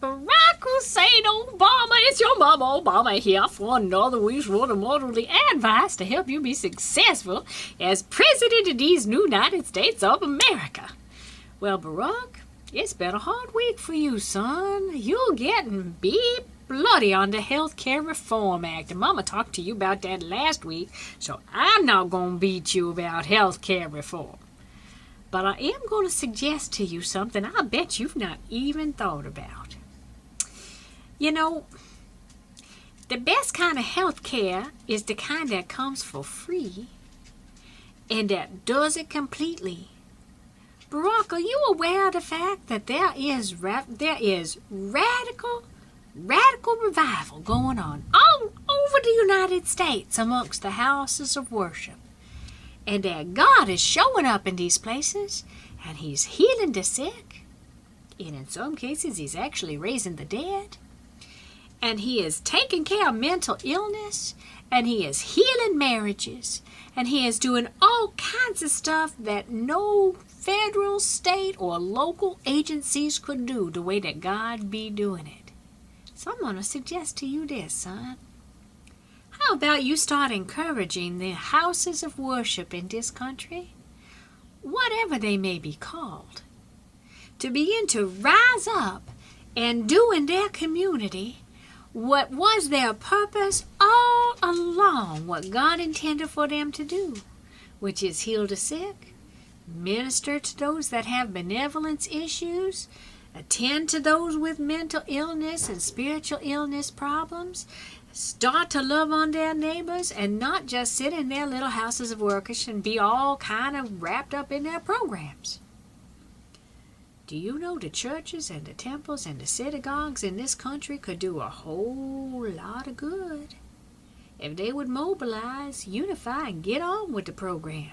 Barack Hussein Obama, it's your mama Obama here for another week's word of morally advice to help you be successful as President of these United States of America. Well, Barack, it's been a hard week for you, son. You're getting beat bloody on the Health Care Reform Act. And Mama talked to you about that last week, so I'm not going to beat you about health care reform. But I am going to suggest to you something I bet you've not even thought about. You know, the best kind of health care is the kind that comes for free and that does it completely. Barack, are you aware of the fact that there is radical revival going on all over the United States amongst the houses of worship? And that God is showing up in these places and He's healing the sick. And in some cases, He's actually raising the dead. And He is taking care of mental illness. And He is healing marriages. And He is doing all kinds of stuff that no federal, state, or local agencies could do the way that God be doing it. So I'm going to suggest to you this, son. How about you start encouraging the houses of worship in this country, whatever they may be called, to begin to rise up and do in their community what was their purpose all along, what God intended for them to do, which is heal the sick, minister to those that have benevolence issues, attend to those with mental illness and spiritual illness problems, start to love on their neighbors, and not just sit in their little houses of worship and be all kind of wrapped up in their programs. Do you know the churches and the temples and the synagogues in this country could do a whole lot of good if they would mobilize, unify, and get on with the program?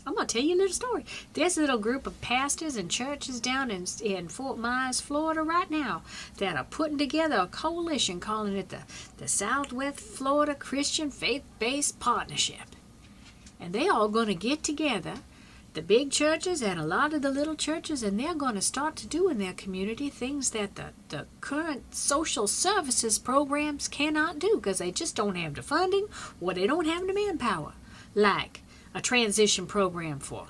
I'm going to tell you a little story. There's a little group of pastors and churches down in Fort Myers, Florida right now that are putting together a coalition calling it the Southwest Florida Christian Faith-Based Partnership. And they all going to get together, the big churches and a lot of the little churches, and they're going to start to do in their community things that the current social services programs cannot do because they just don't have the funding or they don't have the manpower. Like a transition program for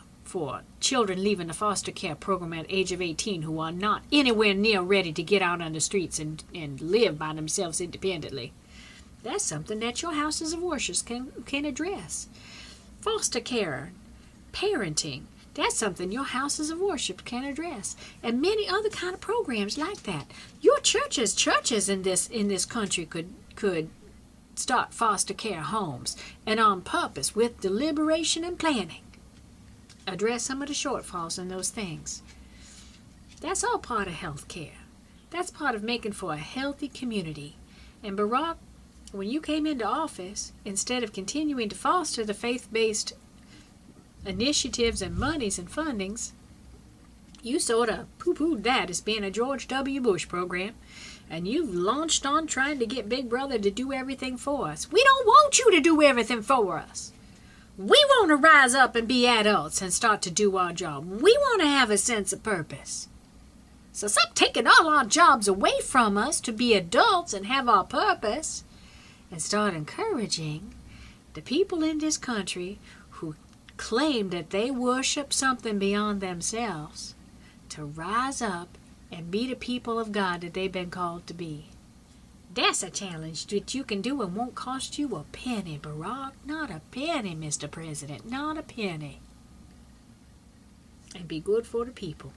children leaving the foster care program at the age of 18 who are not anywhere near ready to get out on the streets and live by themselves independently. That's something that your houses of worship can address. Foster care, parenting, that's something your houses of worship can address. And many other kind of programs like that. Your churches in this country could start foster care homes, and on purpose, with deliberation and planning, address some of the shortfalls in those things. That's all part of health care. That's part of making for a healthy community. And Barack, when you came into office, instead of continuing to foster the faith-based initiatives and monies and fundings, you sort of poo-pooed that as being a George W. Bush program. And you've launched on trying to get Big Brother to do everything for us. We don't want you to do everything for us. We want to rise up and be adults and start to do our job. We want to have a sense of purpose. So stop taking all our jobs away from us to be adults and have our purpose, and start encouraging the people in this country who claim that they worship something beyond themselves to rise up and be the people of God that they've been called to be. That's a challenge that you can do and won't cost you a penny, Barack. Not a penny, Mr. President. Not a penny. And be good for the people.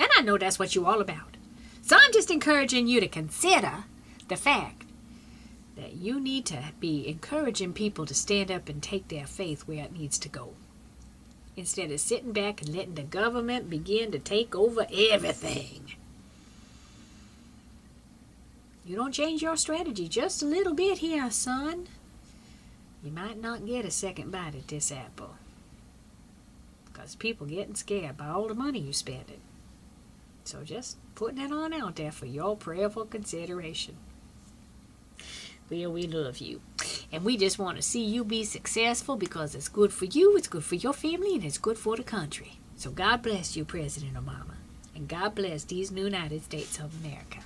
And I know that's what you're all about. So I'm just encouraging you to consider the fact that you need to be encouraging people to stand up and take their faith where it needs to go, instead of sitting back and letting the government begin to take over everything. You don't change your strategy just a little bit here, son, you might not get a second bite at this apple. Because people getting scared by all the money you spending. So just putting it on out there for your prayerful consideration. Well, we love you. And we just want to see you be successful because it's good for you, it's good for your family, and it's good for the country. So God bless you, President Obama. And God bless these United States of America.